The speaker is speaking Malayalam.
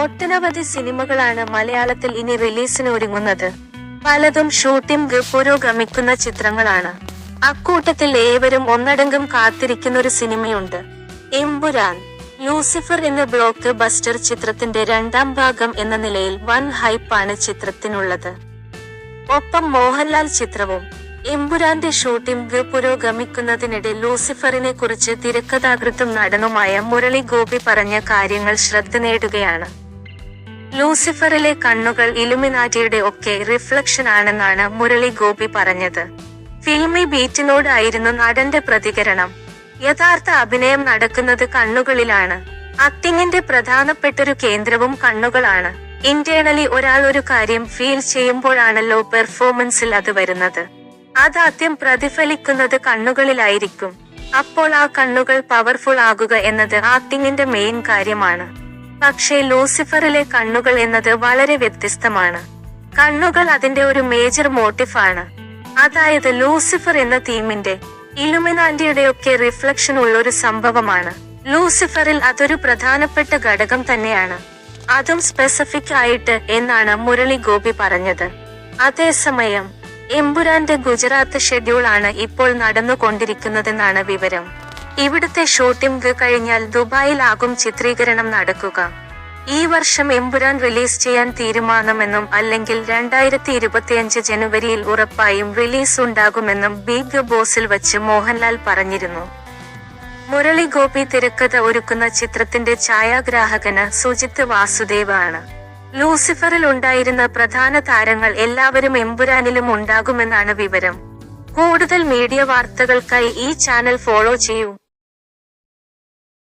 ഒട്ടനവധി സിനിമകളാണ് മലയാളത്തിൽ ഇനി റിലീസിന് ഒരുങ്ങുന്നത്. പലതും ഷൂട്ടിംഗ് പുരോഗമിക്കുന്ന ചിത്രങ്ങളാണ്. അക്കൂട്ടത്തിൽ ഏവരും ഒന്നടങ്കം കാത്തിരിക്കുന്നൊരു സിനിമയുണ്ട്, എമ്പുരാൻ. ലൂസിഫർ എന്ന ബ്ലോക്ക് ബസ്റ്റർ ചിത്രത്തിന്റെ രണ്ടാം ഭാഗം എന്ന നിലയിൽ വൻ ഹൈപ്പാണ് ചിത്രത്തിനുള്ളത്. ഒപ്പം മോഹൻലാൽ ചിത്രവും. എമ്പുരാന്റെ ഷൂട്ടിംഗ് പുരോഗമിക്കുന്നതിനിടെ ലൂസിഫറിനെ കുറിച്ച് തിരക്കഥാകൃത്തും നടനുമായ മുരളി ഗോപി പറഞ്ഞ കാര്യങ്ങൾ ശ്രദ്ധ നേടുകയാണ്. ലൂസിഫറിലെ കണ്ണുകൾ ഇലുമിനാറ്റിയുടെ ഒക്കെ റിഫ്ലക്ഷൻ ആണെന്നാണ് മുരളി ഗോപി പറഞ്ഞത്. ഫിൽമി ബീറ്റിനോട് ആയിരുന്നു നടന്റെ പ്രതികരണം. യഥാർത്ഥ അഭിനയം നടക്കുന്നത് കണ്ണുകളിലാണ്. ആക്ടിങ്ങിന്റെ പ്രധാനപ്പെട്ടൊരു കേന്ദ്രവും കണ്ണുകളാണ്. ഇന്റേണലി ഒരാൾ ഒരു കാര്യം ഫീൽ ചെയ്യുമ്പോഴാണല്ലോ പെർഫോമൻസിൽ അത് വരുന്നത്. അതാദ്യം പ്രതിഫലിക്കുന്നത് കണ്ണുകളിലായിരിക്കും. അപ്പോൾ ആ കണ്ണുകൾ പവർഫുൾ ആകുക എന്നത് ആക്ടിങ്ങിന്റെ മെയിൻ കാര്യമാണ്. പക്ഷേ ലൂസിഫറിലെ കണ്ണുകൾ എന്നത് വളരെ വ്യത്യസ്തമാണ്. കണ്ണുകൾ അതിന്റെ ഒരു മേജർ മോട്ടീഫ് ആണ്. അതായത് ലൂസിഫർ എന്ന തീമിന്റെ ഇലുമിനാന്റിയുടെയൊക്കെ റിഫ്ലക്ഷൻ ഉള്ളൊരു സംഭവമാണ്. ലൂസിഫറിൽ അതൊരു പ്രധാനപ്പെട്ട ഘടകം തന്നെയാണ്. അതും സ്പെസിഫിക് ആയിട്ട് എന്നാണ് മുരളി ഗോപി പറഞ്ഞത്. അതേസമയം എമ്പുരാന്റെ ഗുജറാത്ത് ഷെഡ്യൂൾ ആണ് ഇപ്പോൾ നടന്നുകൊണ്ടിരിക്കുന്നതെന്നാണ് വിവരം. ഇവിടുത്തെ ഷൂട്ടിംഗ് കഴിഞ്ഞാൽ ദുബായിലാകും ചിത്രീകരണം നടക്കുക. ഈ വർഷം എമ്പുരാൻ റിലീസ് ചെയ്യാൻ തീരുമാനമെന്നും അല്ലെങ്കിൽ 2025 ജനുവരിയിൽ ഉറപ്പായും റിലീസ് ഉണ്ടാകുമെന്നും ബിഗ് ബോസിൽ വച്ച് മോഹൻലാൽ പറഞ്ഞിരുന്നു. മുരളി ഗോപി തിരക്കഥ ഒരുക്കുന്ന ചിത്രത്തിന്റെ ഛായാഗ്രാഹകന് സുജിത്ത് വാസുദേവ് ആണ്. ലൂസിഫറിൽ ഉണ്ടായിരുന്ന പ്രധാന താരങ്ങൾ എല്ലാവരും എമ്പുരാനിലും ഉണ്ടാകുമെന്നാണ് വിവരം. കൂടുതൽ മീഡിയ വാർത്തകൾക്കായി ഈ ചാനൽ ഫോളോ ചെയ്യൂ.